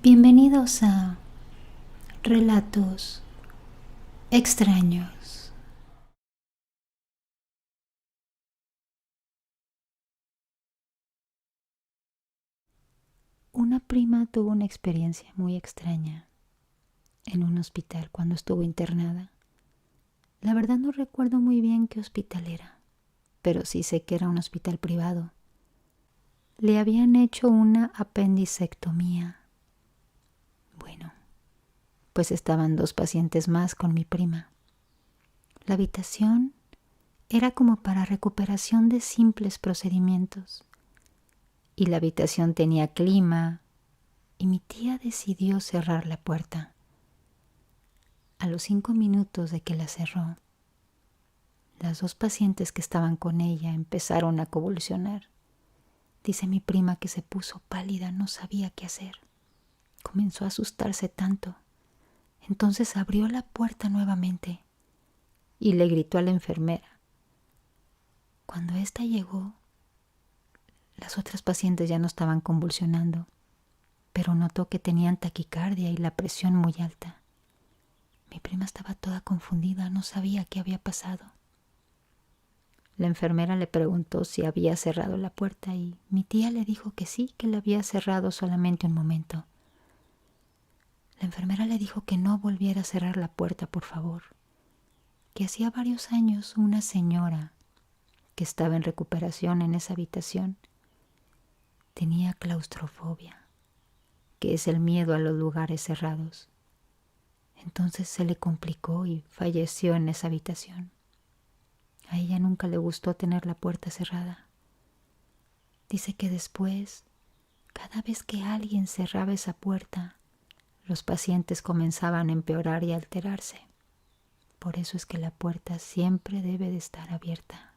Bienvenidos a Relatos Extraños. Una prima tuvo una experiencia muy extraña en un hospital cuando estuvo internada. La verdad no recuerdo muy bien qué hospital era, pero sí sé que era un hospital privado. Le habían hecho una apendicectomía. Bueno, pues estaban 2 pacientes más con mi prima. La habitación era como para recuperación de simples procedimientos. Y la habitación tenía clima, y mi tía decidió cerrar la puerta. A los 5 minutos de que la cerró, las 2 pacientes que estaban con ella empezaron a convulsionar. Dice mi prima que se puso pálida, no sabía qué hacer. Comenzó a asustarse tanto. Entonces abrió la puerta nuevamente y le gritó a la enfermera. Cuando ésta llegó, las otras pacientes ya no estaban convulsionando, pero notó que tenían taquicardia y la presión muy alta. Mi prima estaba toda confundida, no sabía qué había pasado. La enfermera le preguntó si había cerrado la puerta y mi tía le dijo que sí, que la había cerrado solamente un momento. La enfermera le dijo que no volviera a cerrar la puerta, por favor, que hacía varios años una señora que estaba en recuperación en esa habitación tenía claustrofobia, que es el miedo a los lugares cerrados. Entonces se le complicó y falleció en esa habitación. A ella nunca le gustó tener la puerta cerrada. Dice que después, cada vez que alguien cerraba esa puerta, los pacientes comenzaban a empeorar y a alterarse. Por eso es que la puerta siempre debe de estar abierta.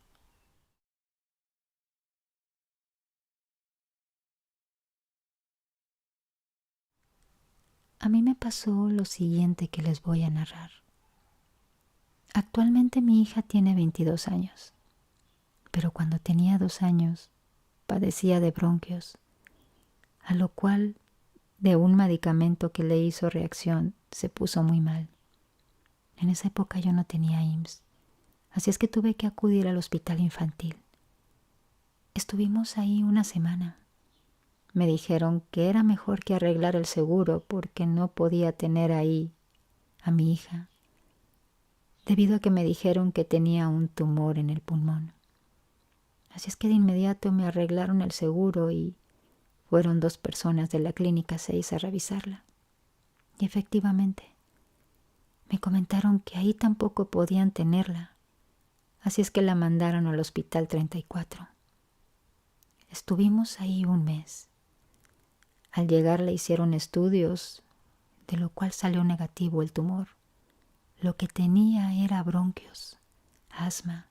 A mí me pasó lo siguiente que les voy a narrar. Actualmente mi hija tiene 22 años, pero cuando tenía 2 años padecía de bronquios, a lo cual de un medicamento que le hizo reacción se puso muy mal. En esa época yo no tenía IMSS, así es que tuve que acudir al hospital infantil. Estuvimos ahí una semana. Me dijeron que era mejor que arreglar el seguro porque no podía tener ahí a mi hija, debido a que me dijeron que tenía un tumor en el pulmón. Así es que de inmediato me arreglaron el seguro y fueron 2 personas de la clínica 6 a revisarla. Y efectivamente, me comentaron que ahí tampoco podían tenerla, así es que la mandaron al hospital 34. Estuvimos ahí un mes. Al llegar le hicieron estudios, de lo cual salió negativo el tumor. Lo que tenía era bronquios, asma,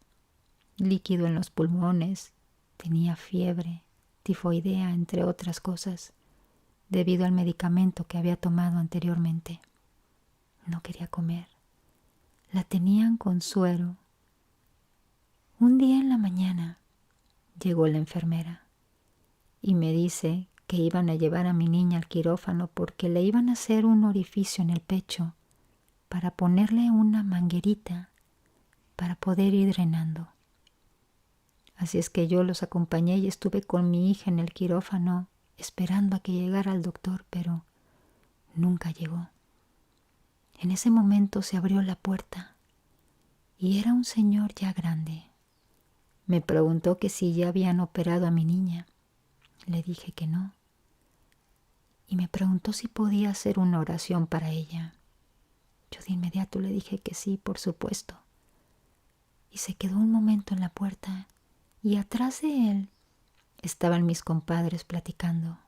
líquido en los pulmones, tenía fiebre, tifoidea, entre otras cosas, debido al medicamento que había tomado anteriormente. No quería comer. La tenían con suero. Un día en la mañana llegó la enfermera y me dice que iban a llevar a mi niña al quirófano porque le iban a hacer un orificio en el pecho para ponerle una manguerita para poder ir drenando. Así es que yo los acompañé y estuve con mi hija en el quirófano esperando a que llegara el doctor, pero nunca llegó. En ese momento se abrió la puerta y era un señor ya grande. Me preguntó que si ya habían operado a mi niña. Le dije que no. Y me preguntó si podía hacer una oración para ella. Yo de inmediato le dije que sí, por supuesto. Y se quedó un momento en la puerta y atrás de él estaban mis compadres platicando.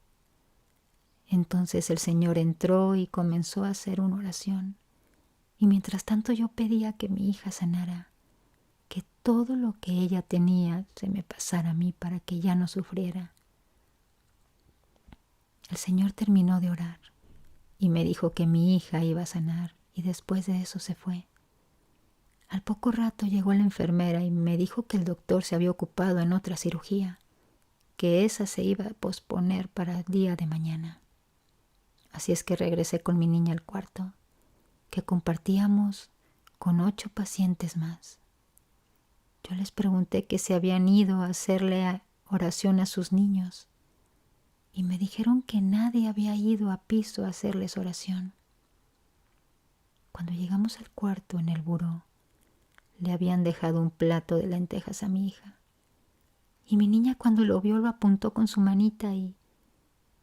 Entonces el Señor entró y comenzó a hacer una oración. Y mientras tanto yo pedía que mi hija sanara, que todo lo que ella tenía se me pasara a mí para que ya no sufriera. El Señor terminó de orar y me dijo que mi hija iba a sanar y después de eso se fue. Al poco rato llegó la enfermera y me dijo que el doctor se había ocupado en otra cirugía, que esa se iba a posponer para el día de mañana. Así es que regresé con mi niña al cuarto, que compartíamos con 8 pacientes más. Yo les pregunté que se habían ido a hacerle oración a sus niños y me dijeron que nadie había ido a piso a hacerles oración. Cuando llegamos al cuarto en el buró, le habían dejado un plato de lentejas a mi hija. Y mi niña cuando lo vio lo apuntó con su manita y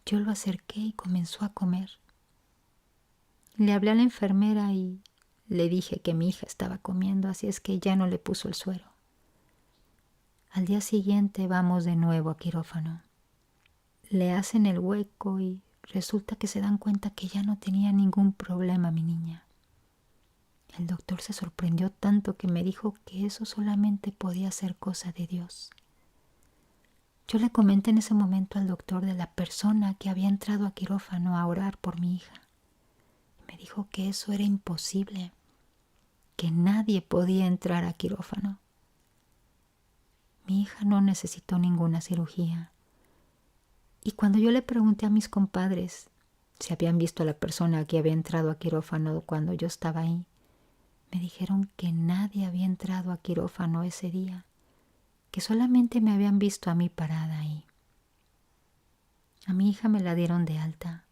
yo lo acerqué y comenzó a comer. Le hablé a la enfermera y le dije que mi hija estaba comiendo, así es que ya no le puso el suero. Al día siguiente vamos de nuevo a quirófano. Le hacen el hueco y resulta que se dan cuenta que ya no tenía ningún problema mi niña. El doctor se sorprendió tanto que me dijo que eso solamente podía ser cosa de Dios. Yo le comenté en ese momento al doctor de la persona que había entrado a quirófano a orar por mi hija. Me dijo que eso era imposible, que nadie podía entrar a quirófano. Mi hija no necesitó ninguna cirugía. Y cuando yo le pregunté a mis compadres si habían visto a la persona que había entrado a quirófano cuando yo estaba ahí, me dijeron que nadie había entrado a quirófano ese día, que solamente me habían visto a mí parada ahí. A mi hija me la dieron de alta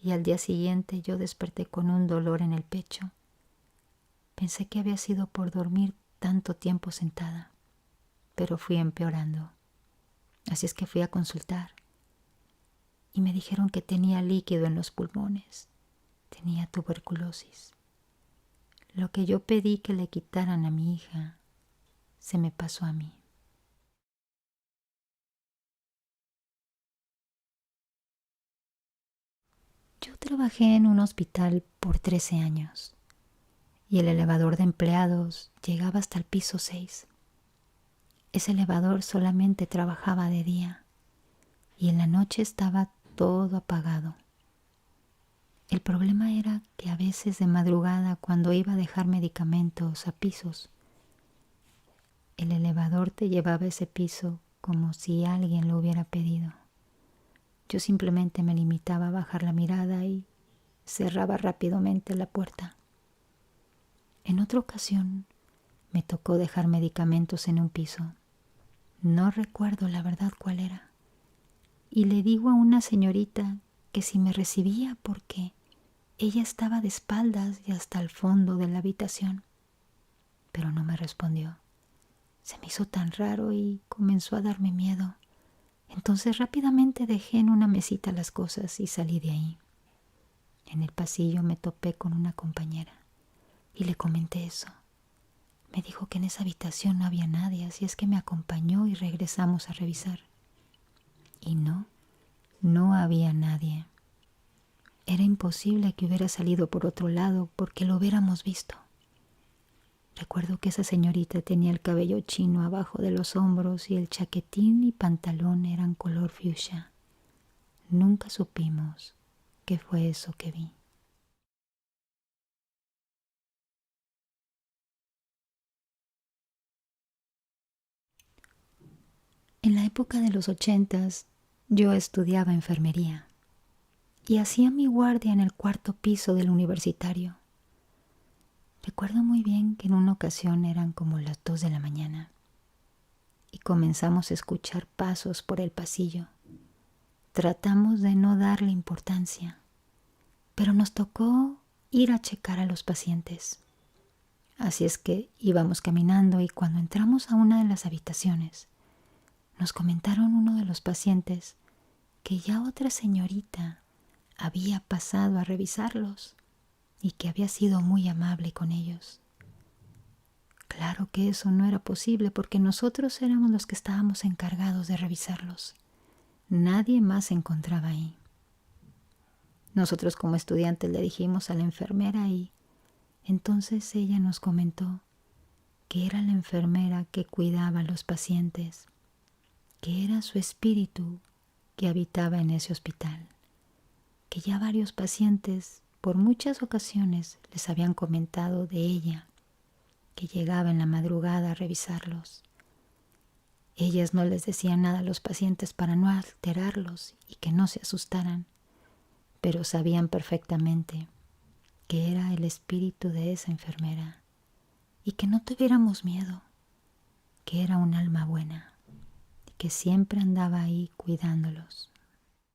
y al día siguiente yo desperté con un dolor en el pecho. Pensé que había sido por dormir tanto tiempo sentada, pero fui empeorando. Así es que fui a consultar y me dijeron que tenía líquido en los pulmones, tenía tuberculosis. Lo que yo pedí que le quitaran a mi hija se me pasó a mí. Yo trabajé en un hospital por 13 años y el elevador de empleados llegaba hasta el piso 6. Ese elevador solamente trabajaba de día y en la noche estaba todo apagado. El problema era que a veces de madrugada, cuando iba a dejar medicamentos a pisos, el elevador te llevaba a ese piso como si alguien lo hubiera pedido. Yo simplemente me limitaba a bajar la mirada y cerraba rápidamente la puerta. En otra ocasión me tocó dejar medicamentos en un piso. No recuerdo la verdad cuál era. Y le digo a una señorita que si me recibía porque ella estaba de espaldas y hasta el fondo de la habitación. Pero no me respondió. Se me hizo tan raro y comenzó a darme miedo. Entonces rápidamente dejé en una mesita las cosas y salí de ahí. En el pasillo me topé con una compañera y le comenté eso. Me dijo que en esa habitación no había nadie, así es que me acompañó y regresamos a revisar. Y no había nadie. Era imposible que hubiera salido por otro lado porque lo hubiéramos visto. Recuerdo que esa señorita tenía el cabello chino abajo de los hombros y el chaquetín y pantalón eran color fuchsia. Nunca supimos qué fue eso que vi. En la época de los 80s, yo estudiaba enfermería y hacía mi guardia en el 4º piso del universitario. Recuerdo muy bien que en una ocasión eran como las 2 de la mañana y comenzamos a escuchar pasos por el pasillo. Tratamos de no darle importancia, pero nos tocó ir a checar a los pacientes. Así es que íbamos caminando y cuando entramos a una de las habitaciones, nos comentaron uno de los pacientes que ya otra señorita había pasado a revisarlos y que había sido muy amable con ellos. Claro que eso no era posible porque nosotros éramos los que estábamos encargados de revisarlos. Nadie más se encontraba ahí. Nosotros como estudiantes le dijimos a la enfermera y entonces ella nos comentó que era la enfermera que cuidaba a los pacientes, que era su espíritu que habitaba en ese hospital, que ya varios pacientes por muchas ocasiones les habían comentado de ella, que llegaba en la madrugada a revisarlos. Ellas no les decían nada a los pacientes para no alterarlos y que no se asustaran, pero sabían perfectamente que era el espíritu de esa enfermera y que no tuviéramos miedo, que era un alma buena y que siempre andaba ahí cuidándolos.